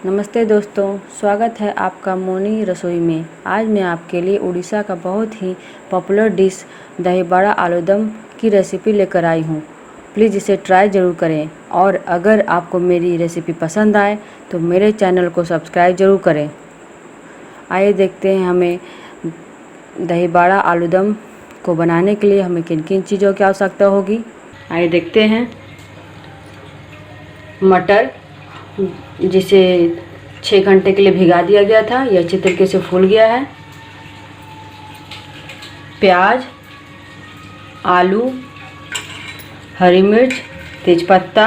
नमस्ते दोस्तों, स्वागत है आपका मोनी रसोई में। आज मैं आपके लिए उड़ीसा का बहुत ही पॉपुलर डिश दही बड़ा आलूदम की रेसिपी लेकर आई हूँ। प्लीज़ इसे ट्राई ज़रूर करें और अगर आपको मेरी रेसिपी पसंद आए तो मेरे चैनल को सब्सक्राइब ज़रूर करें। आइए देखते हैं हमें दही बड़ा आलूदम को बनाने के लिए हमें किन किन चीज़ों की आवश्यकता होगी। आइए देखते हैं। मटर, जिसे 6 घंटे के लिए भिगा दिया गया था, यह अच्छे तरीके से फूल गया है। प्याज, आलू, हरी मिर्च, तेज़पत्ता,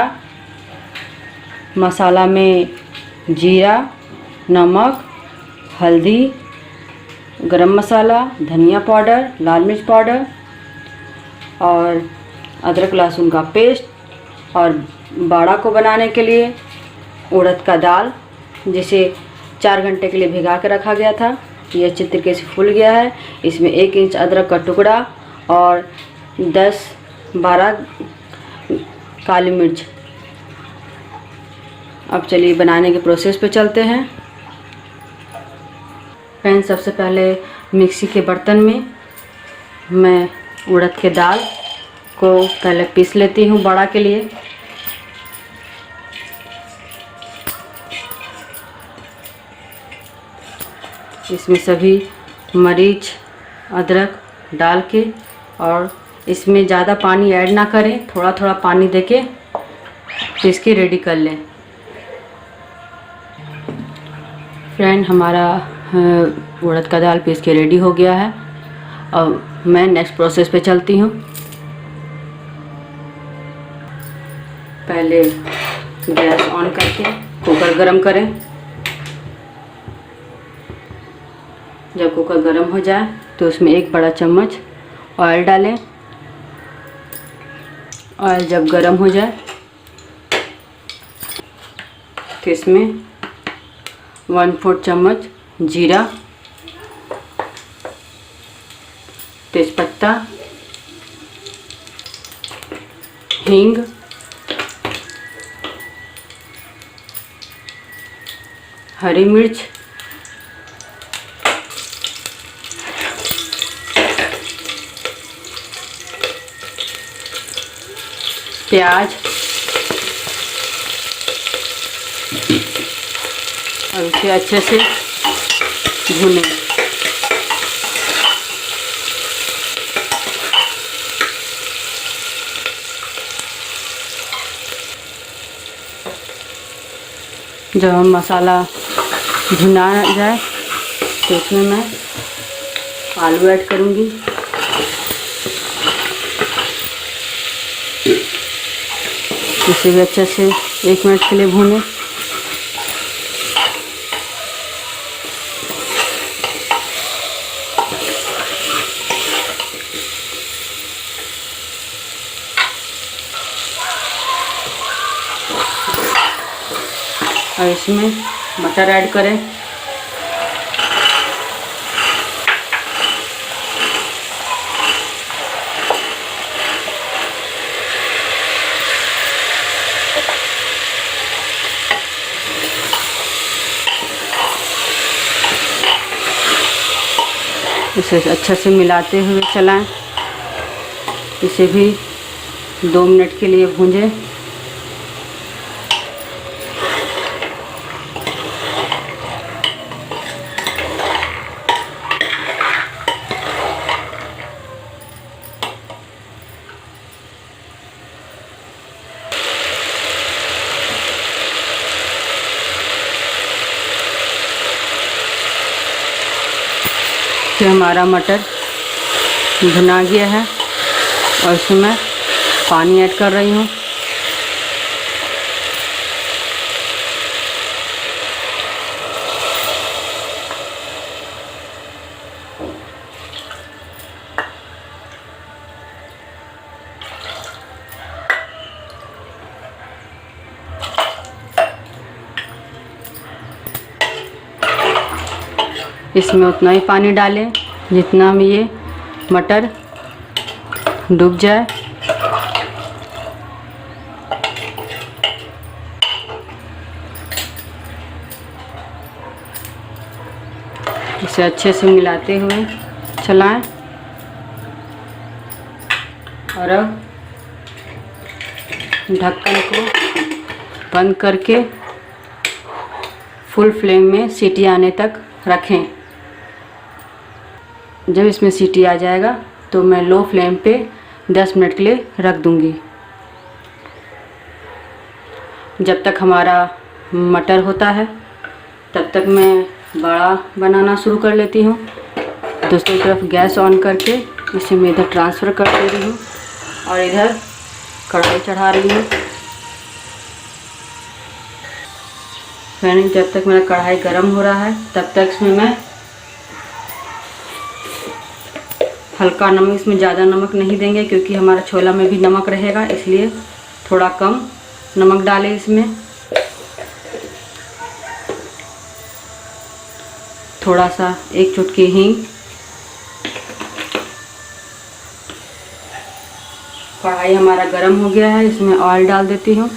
मसाला में जीरा, नमक, हल्दी, गरम मसाला, धनिया पाउडर, लाल मिर्च पाउडर और अदरक लहसुन का पेस्ट। और बड़ा को बनाने के लिए उड़द का दाल, जिसे 4 घंटे के लिए भिगा के रखा गया था, ये अच्छे तरीके से फूल गया है। इसमें 1 इंच अदरक का टुकड़ा और 10-12 काली मिर्च। अब चलिए बनाने के प्रोसेस पे चलते हैं। फ्रेंड्स, सबसे पहले मिक्सी के बर्तन में मैं उड़द के दाल को पहले पीस लेती हूँ बड़ा के लिए। इसमें सभी मरीच, अदरक डाल के, और इसमें ज़्यादा पानी ऐड ना करें, थोड़ा थोड़ा पानी देके पीस के रेडी कर लें। फ्रेंड, हमारा उड़द का दाल पीस के रेडी हो गया है। अब मैं नेक्स्ट प्रोसेस पे चलती हूँ। पहले गैस ऑन करके कुकर गरम करें। जब कुकर गर्म हो जाए तो उसमें 1 बड़ा चम्मच ऑयल डालें। ऑयल जब गर्म हो जाए तो इसमें 1/4 चम्मच जीरा, तेज़पत्ता, हींग, हरी मिर्च, प्याज और इसे अच्छे से भूनें। जब हम मसाला भुना जाए तो इसमें मैं आलू ऐड करूँगी। इसे भी अच्छे से 1 मिनट के लिए भूनें। और इसमें मटर ऐड करें। इसे अच्छे से मिलाते हुए चलाएं। इसे भी 2 मिनट के लिए भूंजें। फिर हमारा मटर भुना गया है और इसमें मैं पानी ऐड कर रही हूँ। इसमें उतना ही पानी डालें जितना में ये मटर डूब जाए। इसे अच्छे से मिलाते हुए चलाएं। और अब ढक्कन को बंद करके फुल फ्लेम में सीटी आने तक रखें। जब इसमें सीटी आ जाएगा तो मैं लो फ्लेम पे 10 मिनट के लिए रख दूंगी। जब तक हमारा मटर होता है तब तक मैं बड़ा बनाना शुरू कर लेती हूँ। दूसरी तरफ गैस ऑन करके इसे मैं इधर ट्रांसफ़र कर दे रही हूँ और इधर कढ़ाई चढ़ा रही हूँ। फ्रेंड्स, जब तक मेरा कढ़ाई गर्म हो रहा है तब तक इसमें मैं हल्का नमक, इसमें ज़्यादा नमक नहीं देंगे क्योंकि हमारा छोला में भी नमक रहेगा, इसलिए थोड़ा कम नमक डालें इसमें। थोड़ा सा 1 चुटकी हींग। कढ़ाई हमारा गर्म हो गया है, इसमें ऑयल डाल देती हूँ।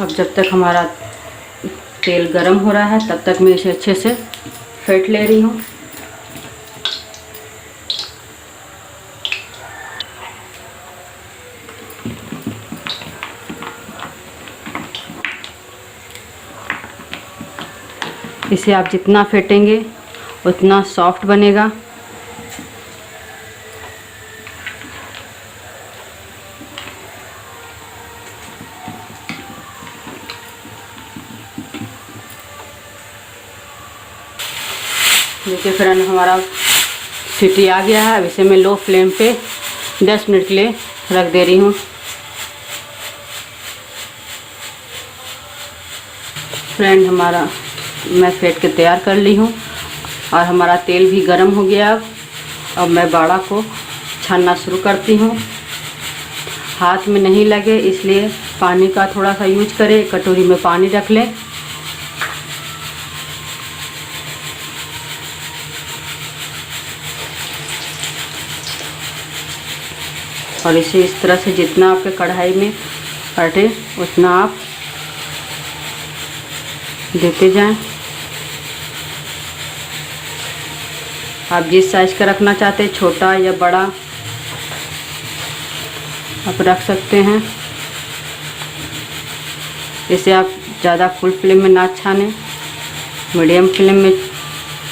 अब जब तक हमारा तेल गर्म हो रहा है तब तक मैं इसे अच्छे से फेंट ले रही हूँ। इसे आप जितना फेंटेंगे उतना सॉफ्ट बनेगा। देखिए फ्रेंड, हमारा सीटी आ गया है। अब इसे मैं लो फ्लेम पे 10 मिनट के लिए रख दे रही हूँ। फ्रेंड, हमारा मैं फेंट के तैयार कर ली हूँ और हमारा तेल भी गर्म हो गया। अब मैं बाड़ा को छानना शुरू करती हूँ। हाथ में नहीं लगे इसलिए पानी का थोड़ा सा यूज करें। कटोरी में पानी रख लें। और इसे इस तरह से जितना आपके कढ़ाई में अटे उतना आप देते जाएं। आप जिस साइज़ का रखना चाहते हैं, छोटा या बड़ा, आप रख सकते हैं। इसे आप ज़्यादा फुल फ्लेम में ना छानें, मीडियम फ्लेम में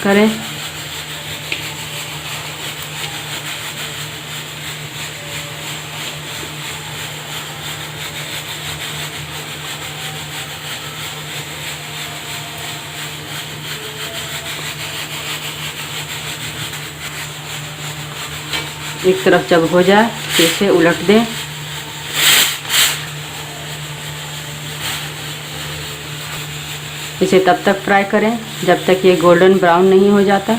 करें। एक तरफ जब हो जाए तो इसे उलट दें। इसे तब तक फ्राई करें जब तक ये गोल्डन ब्राउन नहीं हो जाता।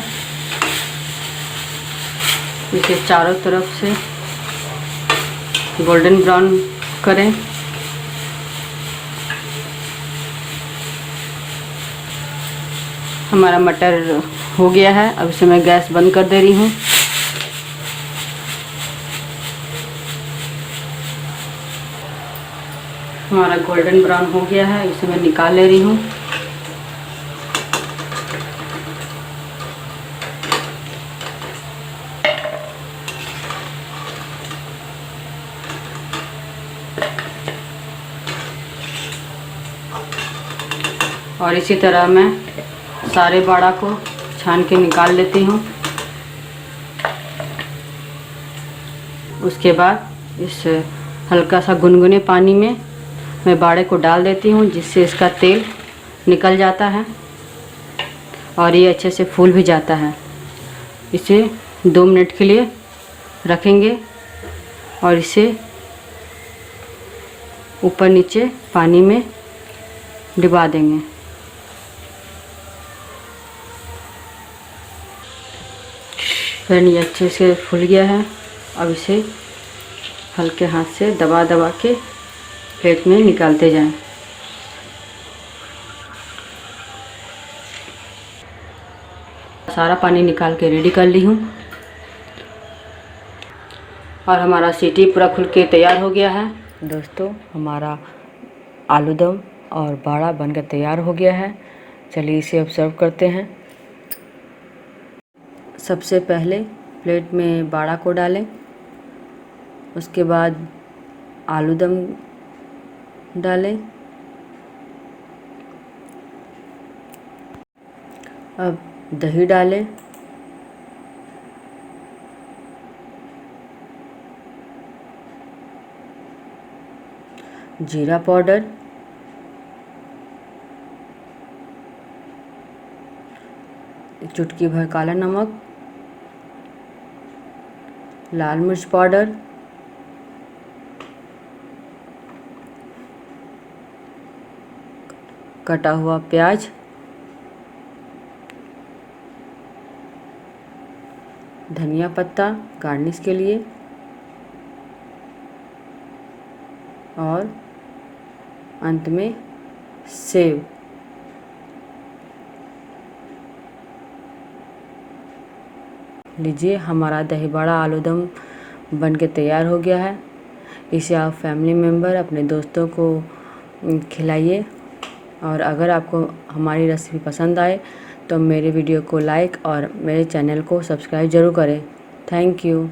इसे चारों तरफ से गोल्डन ब्राउन करें। हमारा मटर हो गया है। अब इसे मैं गैस बंद कर दे रही हूँ। हमारा गोल्डन ब्राउन हो गया है, इसे मैं निकाल ले रही हूँ। और इसी तरह मैं सारे बाड़ा को छान के निकाल लेती हूँ। उसके बाद इस हल्का सा गुनगुने पानी में मैं बाड़े को डाल देती हूँ, जिससे इसका तेल निकल जाता है और ये अच्छे से फूल भी जाता है। इसे 2 मिनट के लिए रखेंगे और इसे ऊपर नीचे पानी में डुबा देंगे। फिर ये अच्छे से फूल गया है। अब इसे हल्के हाथ से दबा दबा के प्लेट में निकालते जाएं। सारा पानी निकाल के रेडी कर ली हूँ और हमारा सीटी पूरा खुल के तैयार हो गया है। दोस्तों, हमारा आलू दम और बाड़ा बनकर तैयार हो गया है। चलिए इसे अब सर्व करते हैं। सबसे पहले प्लेट में बाड़ा को डालें, उसके बाद आलू दम डालें। अब दही डालें, जीरा पाउडर, चुटकी भर काला नमक, लाल मिर्च पाउडर, कटा हुआ प्याज, धनिया पत्ता गार्निश के लिए और अंत में सेव। लीजिए, हमारा दही बड़ा आलू दम बन के तैयार हो गया है। इसे आप फैमिली मेम्बर, अपने दोस्तों को खिलाइए। और अगर आपको हमारी रेसिपी पसंद आए तो मेरे वीडियो को लाइक और मेरे चैनल को सब्सक्राइब ज़रूर करें। Thank you.